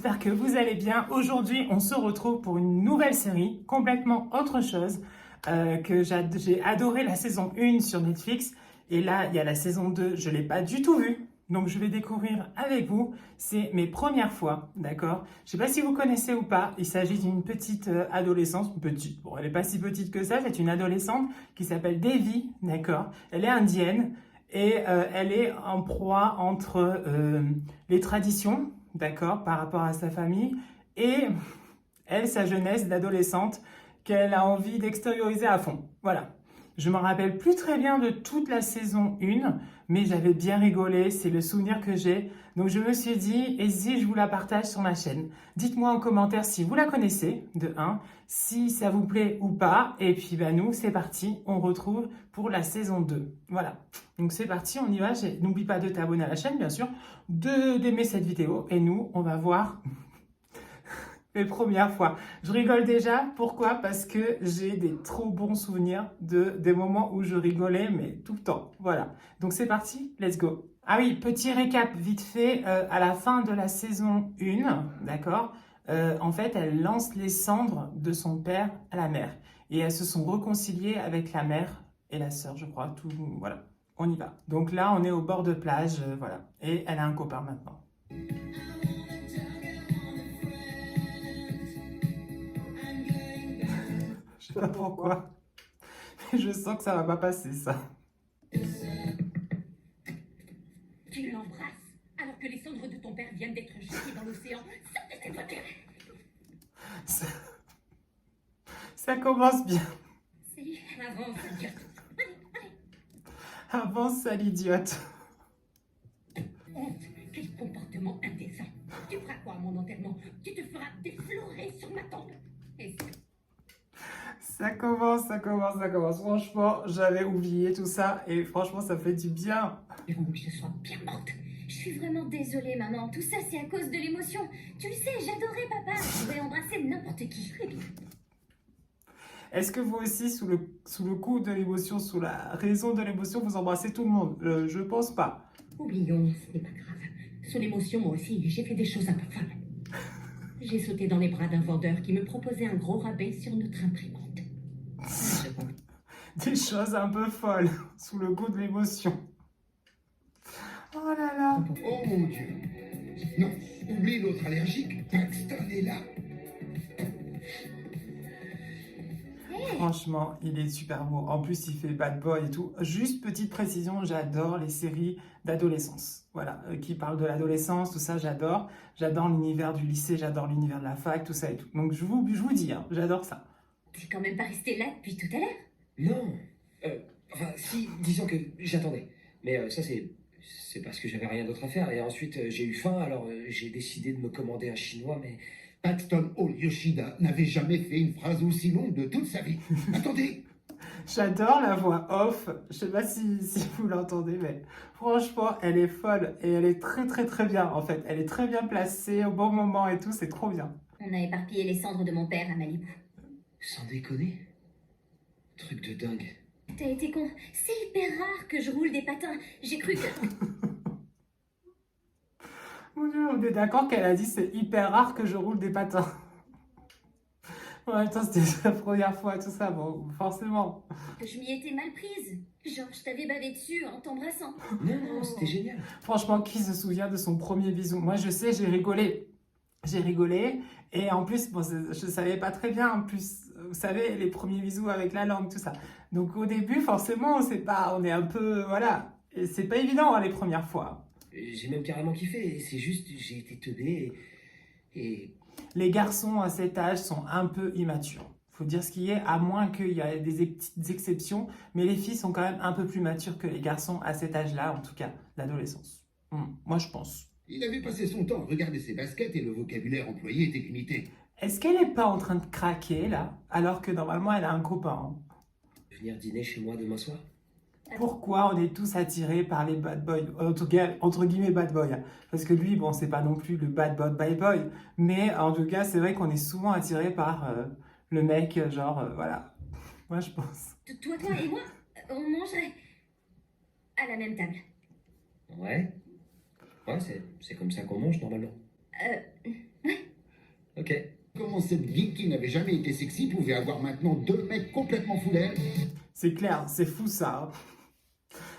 j'espère que vous allez bien. Aujourd'hui, on se retrouve pour une nouvelle série, complètement autre chose, que j'ai adoré la saison 1 sur Netflix. Et là, il y a la saison 2, je ne l'ai pas du tout vue. Donc, je vais découvrir avec vous. C'est mes premières fois, d'accord? Je ne sais pas si vous connaissez ou pas. Il s'agit d'une petite adolescente, petite. Bon, elle n'est pas si petite que ça. C'est une adolescente qui s'appelle Devi, d'accord? Elle est indienne et elle est en proie entre les traditions, d'accord, par rapport à sa famille et elle, sa jeunesse d'adolescente qu'elle a envie d'extérioriser à fond. Voilà. Je me rappelle plus très bien de toute la saison 1, mais j'avais bien rigolé, c'est le souvenir que j'ai. Donc je me suis dit, et si je vous la partage sur ma chaîne? Dites-moi en commentaire si vous la connaissez, de 1, si ça vous plaît ou pas. Et puis ben, nous, c'est parti, on retrouve pour la saison 2. Voilà. Donc c'est parti, on y va. N'oublie pas de t'abonner à la chaîne, bien sûr, d'aimer cette vidéo. Et nous, on va voir les premières fois. Je rigole déjà, pourquoi? Parce que j'ai des trop bons souvenirs des moments où je rigolais, mais tout le temps. Voilà. Donc c'est parti, let's go. Ah oui, petit récap vite fait, à la fin de la saison 1, d'accord, en fait, elle lance les cendres de son père à la mer. Et elles se sont réconciliées avec la mère et la sœur, je crois, tout, voilà. On y va. Donc là, on est au bord de plage, voilà. Et elle a un copain maintenant. Je sais pas pourquoi, mais je sens que ça va pas passer, ça. Tu l'embrasses alors que les cendres de ton père viennent d'être jetées dans l'océan. Sors de cette voiture! Ça commence bien. Si, avance, idiote. Avance, sale idiote. Honte, quel comportement indécent. Tu feras quoi à mon enterrement? Tu te feras déflorer sur ma tombe. Et Ça commence, ça commence, ça commence. Franchement, j'avais oublié tout ça et franchement, ça fait du bien. il faut que je sois bien morte. Je suis vraiment désolée, maman. Tout ça, c'est à cause de l'émotion. Tu le sais, j'adorais papa. Je pouvais embrasser n'importe qui. Est-ce que vous aussi, sous le coup de l'émotion, sous la raison de l'émotion, vous embrassez tout le monde? Je pense pas. Oublions, ce n'est pas grave. Sous l'émotion, moi aussi, j'ai fait des choses un peu folles. J'ai sauté dans les bras d'un vendeur qui me proposait un gros rabais sur notre imprimante. Des choses un peu folles, sous le coup de l'émotion. Oh là là. Oh mon Dieu. Non, oublie l'autre allergique. Paxton est là. Franchement, il est super beau. En plus, il fait bad boy et tout. Juste petite précision, j'adore les séries d'adolescence. Voilà, qui parlent de l'adolescence, tout ça, j'adore. J'adore l'univers du lycée, j'adore l'univers de la fac, tout ça et tout. Donc, je vous dis, hein, j'adore ça. T'es quand même pas resté là depuis tout à l'heure. Non. Enfin, si, disons que j'attendais. Mais ça, c'est parce que j'avais rien d'autre à faire. Et ensuite, j'ai eu faim, alors j'ai décidé de me commander un chinois, mais... Paxton Hall Yoshida n'avait jamais fait une phrase aussi longue de toute sa vie. Attendez. J'adore la voix off. Je sais pas si vous l'entendez, mais franchement, elle est folle. Et elle est très, très, très bien, en fait. Elle est très bien placée au bon moment et tout. C'est trop bien. On a éparpillé les cendres de mon père à Malibu. Sans déconner. Truc de dingue. T'as été con. C'est hyper rare que je roule des patins. J'ai cru que... Mon Dieu, on est d'accord qu'elle a dit c'est hyper rare que je roule des patins. En même temps, c'était la première fois, tout ça, bon, forcément. Je m'y étais mal prise. Genre, je t'avais bavé dessus en t'embrassant. Non, c'était génial. Franchement, qui se souvient de son premier bisou? Moi, je sais, j'ai rigolé. J'ai rigolé. Et en plus, bon, je savais pas très bien. En plus, vous savez, les premiers bisous avec la langue, tout ça. Donc, au début, forcément, on est un peu, voilà. Et c'est pas évident, hein, les premières fois. J'ai même carrément kiffé. C'est juste, j'ai été teubé et... Les garçons à cet âge sont un peu immatures. Faut dire ce qui est, à moins qu'il y ait des petites exceptions. Mais les filles sont quand même un peu plus matures que les garçons à cet âge-là, en tout cas, l'adolescence. Moi, je pense. Il avait passé son temps à regarder ses baskets et le vocabulaire employé était limité. Est-ce qu'elle n'est pas en train de craquer, là? Alors que normalement, elle a un copain. Hein. Venir dîner chez moi demain soir? Pourquoi on est tous attirés par les bad boys, en tout cas, entre guillemets, bad boy, hein. Parce que lui, bon, c'est pas non plus le bad boy, mais en tout cas, c'est vrai qu'on est souvent attirés par le mec, genre, voilà. Moi, je pense. Toi et moi, on mangerait à la même table. Ouais. Ouais, c'est comme ça qu'on mange, normalement. Ouais. Ok. Comment cette geek qui n'avait jamais été sexy pouvait avoir maintenant 2 mecs complètement foulés? C'est clair, c'est fou ça.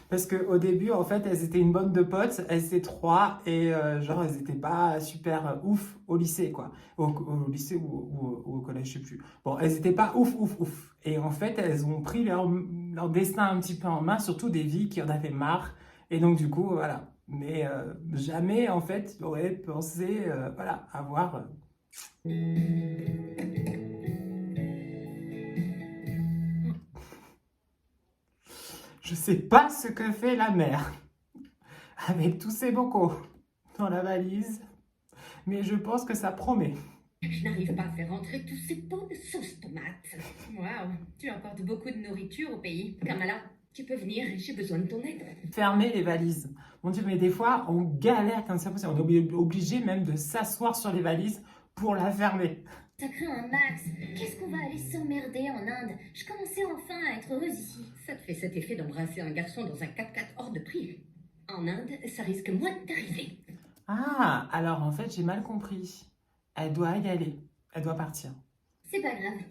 Parce qu'au début, en fait, elles étaient une bande de potes, elles étaient 3, et genre, elles étaient pas super ouf au lycée, quoi. Au lycée ou au collège, je sais plus. Bon, elles étaient pas ouf, ouf, ouf. Et en fait, elles ont pris leur destin un petit peu en main, surtout des vies qui en avaient marre. Et donc, du coup, voilà. Mais jamais, en fait, j'aurais pensé, voilà, avoir... Je sais pas ce que fait la mère avec tous ces bocaux dans la valise, mais je pense que ça promet. Je n'arrive pas à faire rentrer tous ces pots de sauce tomate. Waouh, tu importes beaucoup de nourriture au pays. Kamala, tu peux venir, j'ai besoin de ton aide. Fermer les valises. Mon Dieu, mais des fois, on galère quand c'est possible. On est obligé même de s'asseoir sur les valises pour la fermer. Ça craint un max. Qu'est-ce qu'on va aller s'emmerder en Inde? Je commençais enfin à être heureuse ici. Ça te fait cet effet d'embrasser un garçon dans un 4x4 hors de prix. En Inde, ça risque moins d'arriver. Ah, alors en fait, j'ai mal compris. Elle doit y aller. Elle doit partir. C'est pas grave.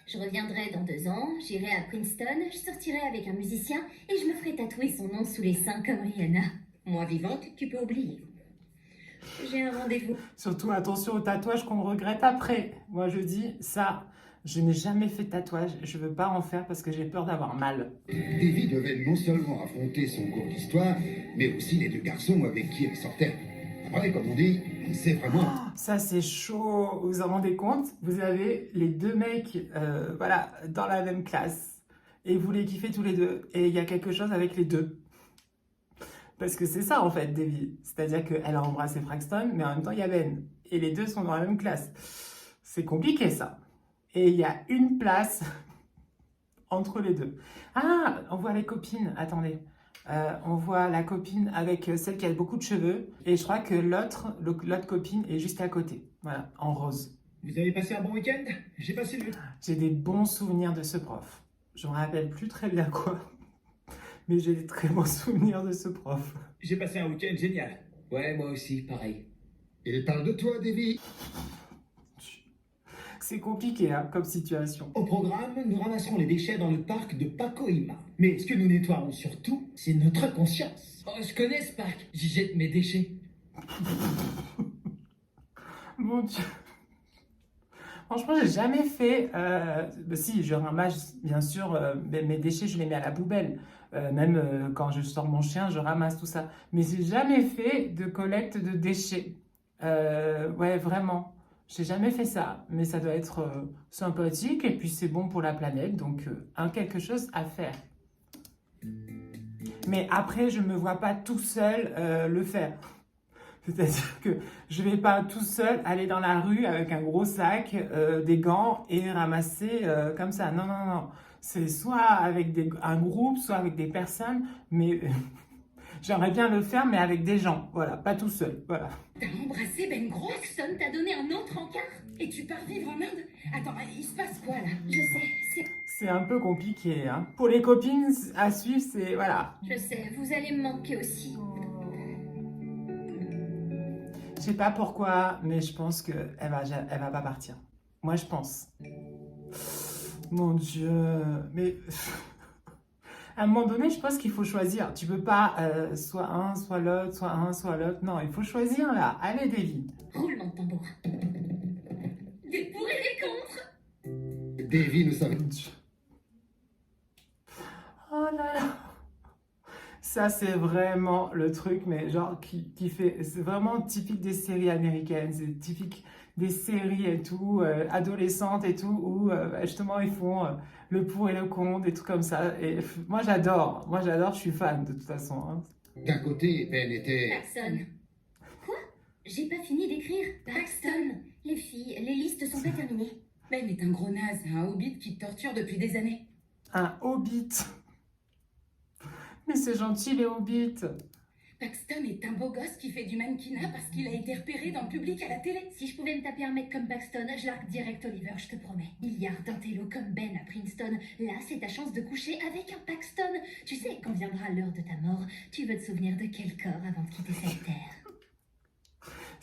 Je reviendrai dans 2 ans, j'irai à Princeton, je sortirai avec un musicien et je me ferai tatouer son nom sous les seins comme Rihanna. Moi vivante, tu peux oublier. J'ai un rendez-vous. Surtout, attention aux tatouages qu'on regrette après. Moi, je dis ça. Je n'ai jamais fait de tatouage. Je veux pas en faire parce que j'ai peur d'avoir mal. Davy devait non seulement affronter son cours d'histoire, mais aussi les 2 garçons avec qui elle sortait. Après, comme on dit, c'est vraiment... Oh, ça, c'est chaud. Vous vous en rendez compte? Vous avez les 2 mecs voilà, dans la même classe. Et vous les kiffez tous les 2. Et il y a quelque chose avec les 2. Parce que c'est ça, en fait, Davy. C'est-à-dire qu'elle a embrassé Braxton, mais en même temps, il y a Ben. Et les 2 sont dans la même classe. C'est compliqué, ça. Et il y a une place entre les 2. Ah, on voit les copines. Attendez. On voit la copine avec celle qui a beaucoup de cheveux. Et je crois que l'autre copine est juste à côté. Voilà, en rose. Vous avez passé un bon week-end? J'ai passé le... J'ai des bons souvenirs de ce prof. Je me rappelle plus très bien quoi. Mais j'ai des très bons souvenirs de ce prof. J'ai passé un week-end génial. Ouais, moi aussi, pareil. Il parle de toi, Davy. C'est compliqué hein, comme situation. Au programme, nous ramasserons les déchets dans le parc de Pacoima. Mais ce que nous nettoierons surtout, c'est notre conscience. Oh, je connais ce parc. J'y jette mes déchets. Mon Dieu. Franchement, j'ai jamais fait... si, je ramasse, bien sûr, mes déchets, je les mets à la poubelle. Même quand je sors mon chien, je ramasse tout ça. Mais j'ai jamais fait de collecte de déchets. Ouais, vraiment. J'ai jamais fait ça. Mais ça doit être sympathique et puis c'est bon pour la planète. Donc, quelque chose à faire. Mais après, je ne me vois pas tout seul le faire. C'est-à-dire que je ne vais pas tout seul aller dans la rue avec un gros sac, des gants et ramasser comme ça. Non, non, non. C'est soit avec un groupe, soit avec des personnes. Mais j'aimerais bien le faire, mais avec des gens. Voilà, pas tout seul. Voilà. T'as embrassé Ben Gros? Braxton t'a donné un autre encart? Et tu pars vivre en Inde? Attends, il se passe quoi là? Je sais, C'est un peu compliqué. Hein. Pour les copines à suivre, c'est... Voilà. je sais, vous allez me manquer aussi. Je sais pas pourquoi, mais je pense qu'elle va pas partir. Moi, je pense. Mon Dieu. Mais à un moment donné, je pense qu'il faut choisir. Tu peux pas soit un, soit l'autre, soit un, soit l'autre. Non, il faut choisir là. Allez, Davy. Roulement de tambour. Des pour et des contre. Davy ne savait... Mon Dieu. Oh là là. Ça, c'est vraiment le truc, mais genre, qui fait... C'est vraiment typique des séries américaines. C'est typique des séries et tout, adolescentes et tout, où justement, ils font le pour et le contre, des trucs comme ça. Et moi, j'adore. Moi, j'adore. Je suis fan, de toute façon. Hein. D'un côté, Ben était... Paxton. Quoi? J'ai pas fini d'écrire. Paxton. Les filles, les listes sont pas terminées. Ben est un gros naze, un hobbit qui te torture depuis des années. Un hobbit. Mais c'est gentil, les hobbits. Paxton est un beau gosse qui fait du mannequinat parce qu'il a été repéré dans le public à la télé. Si je pouvais me taper un mec comme Paxton, je largue direct Oliver, je te promets. Milliard d'intello comme Ben à Princeton. Là, c'est ta chance de coucher avec un Paxton. Tu sais, quand viendra l'heure de ta mort, tu veux te souvenir de quel corps avant de quitter cette terre.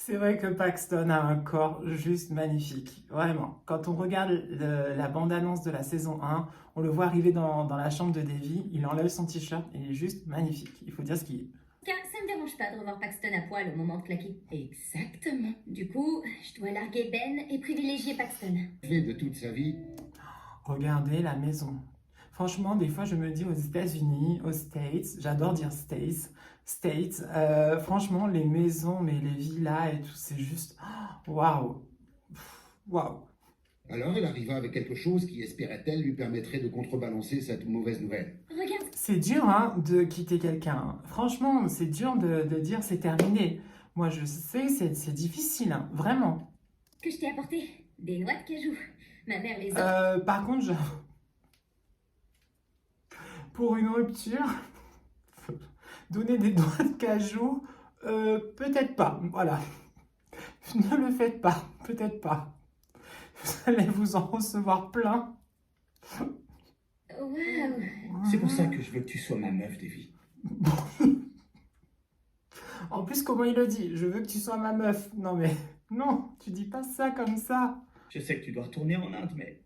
C'est vrai que Paxton a un corps juste magnifique, vraiment. Quand on regarde la bande-annonce de la saison 1, on le voit arriver dans la chambre de Davy, il enlève son t-shirt et il est juste magnifique. Il faut dire ce qu'il est. Car ça me dérange pas de revoir Paxton à poil au moment de claquer. Exactement. Du coup, je dois larguer Ben et privilégier Paxton. Fait de toute sa vie. Regardez la maison. Franchement, des fois, je me dis aux États-Unis, aux States, j'adore dire States, franchement, les maisons, mais les villas et tout, c'est juste waouh, waouh. Alors elle arriva avec quelque chose qui, espérait-elle, lui permettrait de contrebalancer cette mauvaise nouvelle. Regarde, C'est dur, hein, de quitter quelqu'un. Franchement, c'est dur de dire c'est terminé. Moi, je sais, c'est difficile, hein, vraiment. ce que je t'ai apporté. Des noix de cajou. Ma mère les a. Par contre, pour une rupture, donner des doigts de cajou, peut-être pas, voilà. Ne le faites pas, peut-être pas. Vous allez vous en recevoir plein. Waouh. C'est pour ça que je veux que tu sois ma meuf, Davy. En plus, comment il le dit? Je veux que tu sois ma meuf. Non mais, non, tu dis pas ça comme ça. Je sais que tu dois retourner en Inde, mais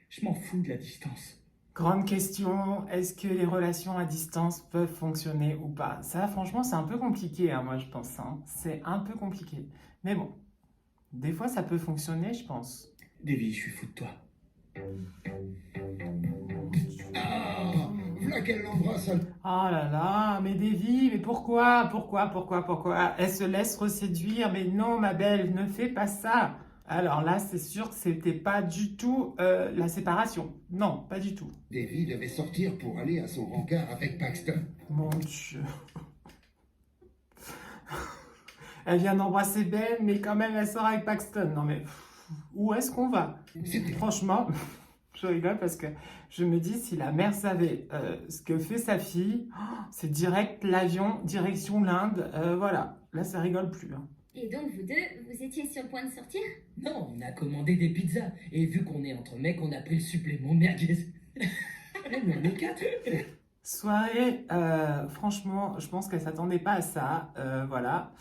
je m'en fous de la distance. Grande question, est-ce que les relations à distance peuvent fonctionner ou pas? Ça, franchement, c'est un peu compliqué, hein, moi, je pense. Hein. C'est un peu compliqué. Mais bon, des fois, ça peut fonctionner, je pense. Davy, je suis fou de toi. Ah, voilà qu'elle l'embrasse. Oh là là, mais Davy, mais pourquoi? Elle se laisse reséduire, mais non, ma belle, ne fais pas ça. Alors là, c'est sûr que c'était pas du tout la séparation. Non, pas du tout. Davy devait sortir pour aller à son rencard avec Paxton. Mon Dieu. Elle vient d'embrasser Ben, mais quand même, elle sort avec Paxton. Non mais, où est-ce qu'on va? C'était Franchement, je rigole parce que je me dis, si la mère savait ce que fait sa fille, c'est direct l'avion, direction l'Inde. Voilà, là, ça rigole plus. Hein. Et donc, vous deux, vous étiez sur le point de sortir? Non, on a commandé des pizzas. Et vu qu'on est entre mecs, on a pris le supplément merguez. Même les quatre. Soirée, franchement, je pense qu'elle s'attendait pas à ça. Voilà.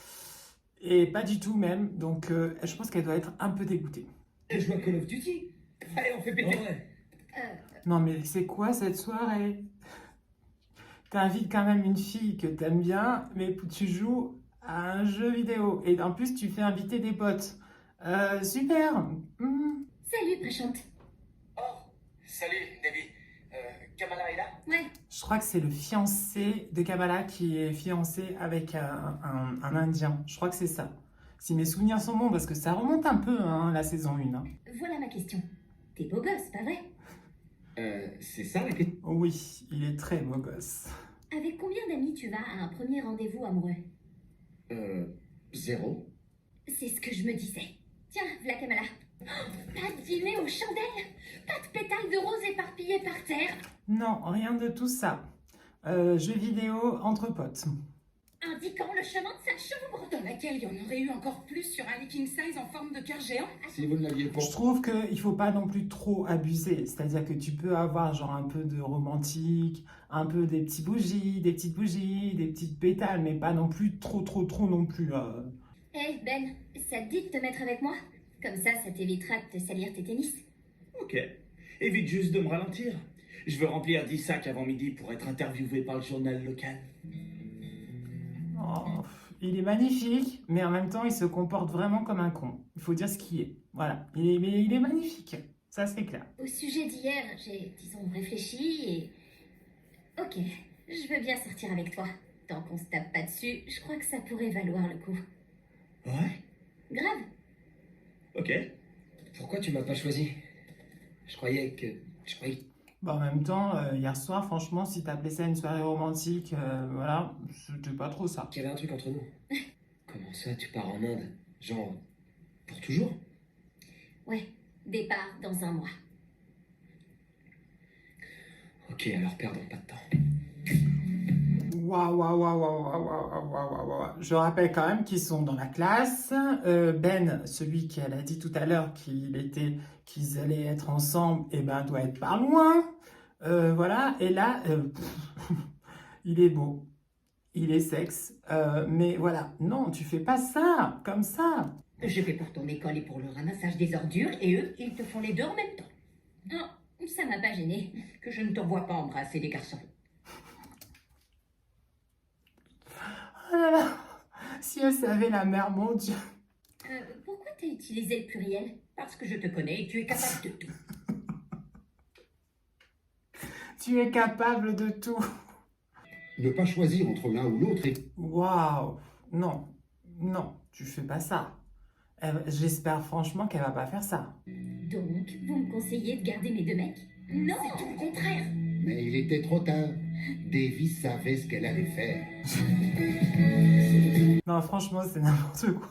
Et pas du tout même. Donc, je pense qu'elle doit être un peu dégoûtée. Je joue à Call of Duty. Allez, on fait péter. Ouais. Non, mais c'est quoi cette soirée? T'invites quand même une fille que t'aimes bien, mais tu joues à un jeu vidéo. Et en plus, tu fais inviter des potes. Super. Salut, Prachante. Oh, salut, Davy. Kamala est là? Ouais, Je crois que c'est le fiancé de Kamala qui est fiancé avec un Indien. Je crois que c'est ça. Si mes souvenirs sont bons, parce que ça remonte un peu, hein, la saison 1. Hein. voilà ma question. T'es beau gosse, pas vrai? C'est ça la question? Oui, il est très beau gosse. Avec combien d'amis tu vas à un premier rendez-vous amoureux? 0. C'est ce que je me disais. Tiens, v'là Kamala. Oh, pas de dîner aux chandelles, pas de pétales de rose éparpillés par terre. Non, rien de tout ça. Jeux vidéo entre potes. Indiquant le chemin de sa chambre. Dans laquelle il y en aurait eu encore plus sur un lit king size en forme de cœur géant. Si vous ne l'aviez pas... Je trouve qu'il ne faut pas non plus trop abuser. C'est-à-dire que tu peux avoir genre un peu de romantique, un peu des petites bougies, des petites pétales, mais pas non plus trop non plus. Hé, Ben, ça te dit de te mettre avec moi? Comme ça t'évitera de te salir tes tennis. Ok. Évite juste de me ralentir. Je veux remplir 10 sacs avant midi pour être interviewé par le journal local. Oh, il est magnifique, mais en même temps, il se comporte vraiment comme un con. Il faut dire ce qui est. Voilà, il est magnifique. Ça, c'est clair. Au sujet d'hier, j'ai, disons, réfléchi et... Ok, je veux bien sortir avec toi. Tant qu'on se tape pas dessus, je crois que ça pourrait valoir le coup. Ouais. Grave. Ok. Pourquoi tu m'as pas choisi? Je croyais que... Bon, en même temps, hier soir, franchement, si t'as appelé ça une soirée romantique, voilà, c'était pas trop ça. qu'il y avait un truc entre nous. Comment ça, tu pars en Inde? Genre, pour toujours? Ouais, départ dans un mois. Ok, alors perdons pas de temps. Waouh. Je rappelle quand même qu'ils sont dans la classe. Ben, celui qu'elle a dit tout à l'heure qu'ils allaient être ensemble, eh ben, doit être pas loin. Voilà, et là, il est beau. il est sexe. Mais voilà, non, tu fais pas ça, comme ça. Je vais pour ton école et pour le ramassage des ordures, et eux, ils te font les deux en même temps. Non, ça m'a pas gênée. Que je ne te vois pas embrasser des garçons. Oh là là, si elle savait la mère, mon Dieu. Pourquoi t'as utilisé le pluriel? Parce que je te connais et tu es capable de tout. Tu es capable de tout. Ne pas choisir entre l'un ou l'autre est... Waouh, non, non, tu fais pas ça. J'espère franchement qu'elle va pas faire ça. Donc, vous me conseillez de garder mes deux mecs? Non, c'est tout le contraire. Mais il était trop tard. Davy savait ce qu'elle allait faire. Non, franchement, c'est n'importe quoi.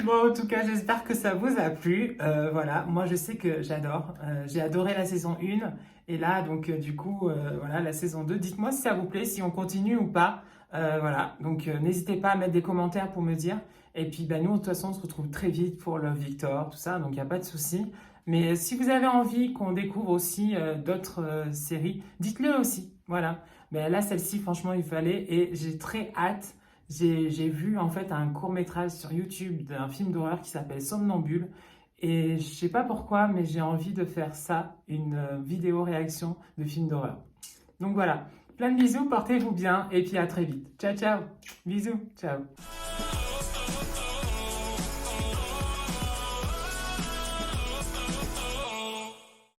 Bon, en tout cas, j'espère que ça vous a plu. Voilà, moi, je sais que j'adore. J'ai adoré la saison 1. Et là, donc, du coup, voilà, la saison 2. Dites-moi si ça vous plaît, si on continue ou pas. Voilà, donc n'hésitez pas à mettre des commentaires pour me dire. Et puis, bah, nous, de toute façon, on se retrouve très vite pour Love Victor, tout ça. Donc, il n'y a pas de souci. Mais si vous avez envie qu'on découvre aussi d'autres séries, dites-le aussi. Voilà. Mais là, celle-ci, franchement, il fallait. Et j'ai très hâte. J'ai vu en fait un court-métrage sur YouTube d'un film d'horreur qui s'appelle Somnambule. Et je sais pas pourquoi, mais j'ai envie de faire ça, une vidéo réaction de film d'horreur. Donc voilà, plein de bisous, portez-vous bien et puis à très vite. Ciao, ciao. Bisous, ciao.